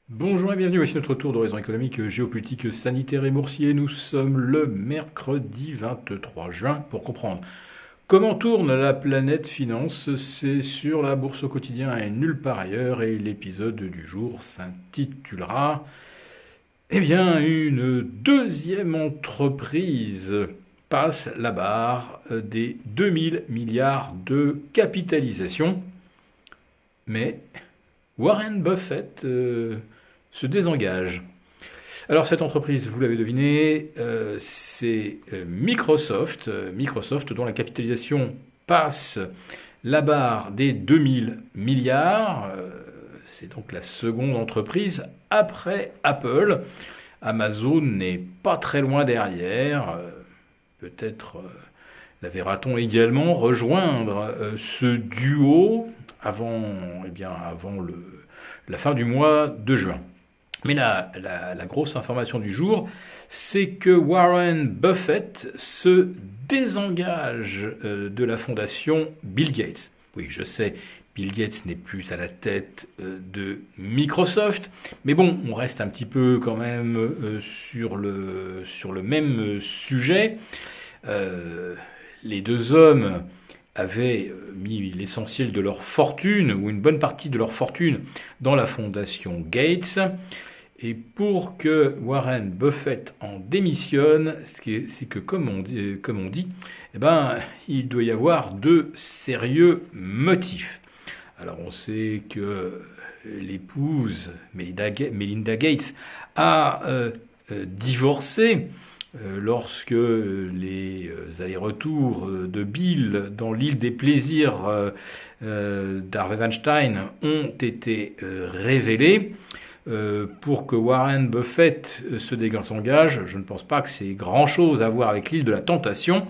Bonjour et bienvenue, voici notre tour d'horizon économique, géopolitique, sanitaire et boursier. Nous sommes le mercredi 23 juin pour comprendre comment tourne la planète finance. C'est sur la bourse au quotidien et nulle part ailleurs, et l'épisode du jour s'intitulera une deuxième entreprise passe la barre des 2000 milliards de capitalisation, mais Warren Buffett se désengage. Alors cette entreprise, vous l'avez deviné, c'est Microsoft, Microsoft dont la capitalisation passe la barre des 2000 milliards. C'est donc la seconde entreprise après Apple. Amazon n'est pas très loin derrière. Peut-être la verra-t-on également rejoindre ce duo avant la fin du mois de juin. Mais la grosse information du jour, c'est que Warren Buffett se désengage de la fondation Bill Gates. Oui, je sais, Bill Gates n'est plus à la tête de Microsoft, mais bon, on reste un petit peu quand même sur le même sujet. Les deux hommes avaient mis l'essentiel de leur fortune, ou une bonne partie de leur fortune, dans la fondation Gates. Et pour que Warren Buffett en démissionne, c'est que comme on dit, il doit y avoir de sérieux motifs. Alors on sait que l'épouse Melinda Gates a divorcé lorsque les allers-retours de Bill dans l'île des plaisirs d'Harvey Weinstein ont été révélés. Pour que Warren Buffett se désengage, je ne pense pas que c'est grand-chose à voir avec l'île de la tentation.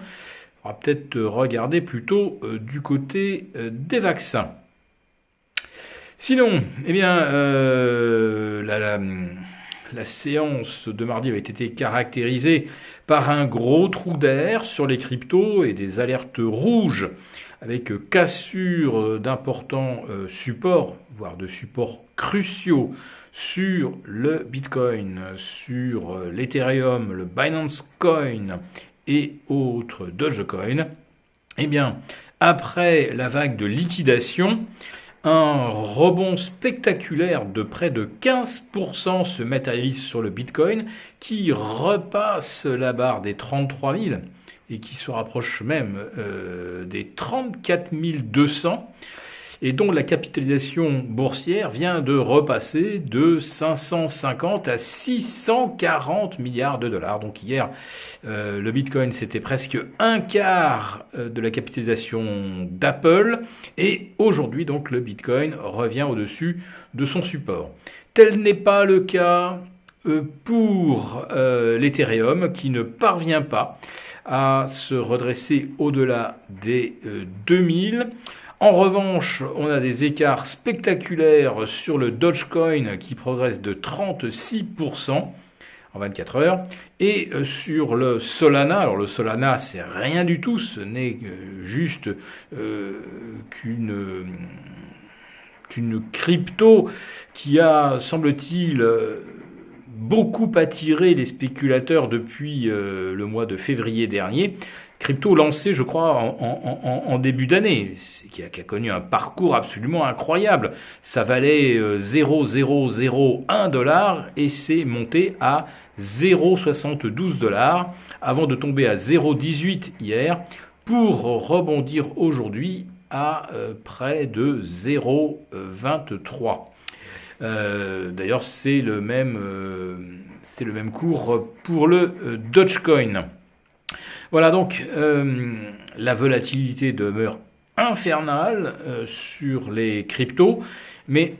On va peut-être regarder plutôt du côté des vaccins. Sinon, la séance de mardi avait été caractérisée par un gros trou d'air sur les cryptos et des alertes rouges avec cassure d'importants supports, voire de supports cruciaux sur le Bitcoin, sur l'Ethereum, le Binance Coin et autres Dogecoin. Après la vague de liquidation, un rebond spectaculaire de près de 15% se matérialise sur le Bitcoin qui repasse la barre des 33 000 et qui se rapproche même des 34 200 et dont la capitalisation boursière vient de repasser de 550 à 640 milliards de dollars. Donc hier, le Bitcoin, c'était presque un quart de la capitalisation d'Apple. Et aujourd'hui, donc, le Bitcoin revient au-dessus de son support. Tel n'est pas le cas pour l'Ethereum, qui ne parvient pas à se redresser au-delà des 2000. En revanche, on a des écarts spectaculaires sur le Dogecoin qui progresse de 36% en 24 heures. Et sur le Solana, alors le Solana c'est rien du tout, ce n'est juste qu'une crypto qui a, semble-t-il, beaucoup attiré les spéculateurs depuis le mois de février dernier. Crypto lancé, je crois, en début d'année, qui a connu un parcours absolument incroyable. Ça valait 0,001 $ et c'est monté à 0,72 $ avant de tomber à 0,18 hier pour rebondir aujourd'hui à près de 0,23. D'ailleurs, c'est le même cours pour le Dogecoin. Voilà, donc la volatilité demeure infernale sur les cryptos, mais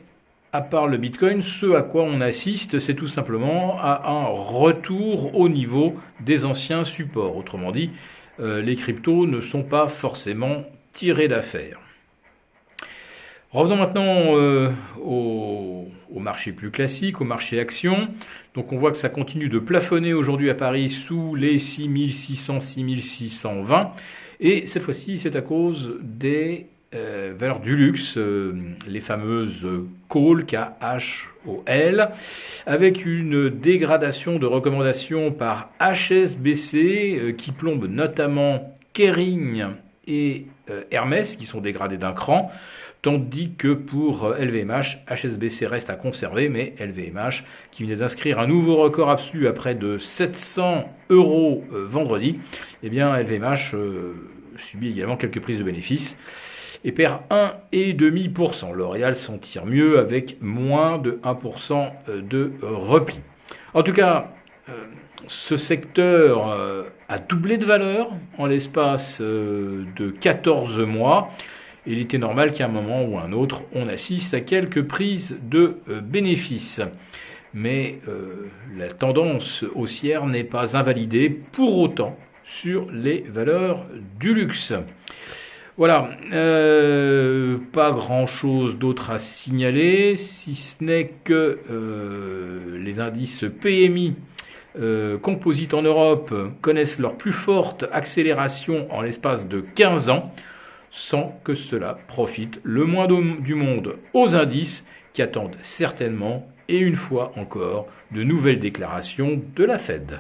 à part le Bitcoin, ce à quoi on assiste, c'est tout simplement à un retour au niveau des anciens supports. Autrement dit, les cryptos ne sont pas forcément tirés d'affaire. Revenons maintenant au marché plus classique, au marché actions. Donc on voit que ça continue de plafonner aujourd'hui à Paris sous les 6600, 6620. Et cette fois-ci, c'est à cause des valeurs du luxe, les fameuses call, KHOL, avec une dégradation de recommandations par HSBC qui plombe notamment Kering et Hermès qui sont dégradés d'un cran, tandis que pour LVMH, HSBC reste à conserver, mais LVMH qui venait d'inscrire un nouveau record absolu à près de 700 € vendredi, eh bien LVMH subit également quelques prises de bénéfices et perd 1,5%. L'Oréal s'en tire mieux avec moins de 1% de repli. En tout cas, ce secteur a doublé de valeur en l'espace de 14 mois. Il était normal qu'à un moment ou à un autre, on assiste à quelques prises de bénéfices. Mais la tendance haussière n'est pas invalidée pour autant sur les valeurs du luxe. Voilà, pas grand-chose d'autre à signaler, si ce n'est que les indices PMI composites en Europe connaissent leur plus forte accélération en l'espace de 15 ans, sans que cela profite le moins du monde aux indices qui attendent certainement, et une fois encore, de nouvelles déclarations de la Fed.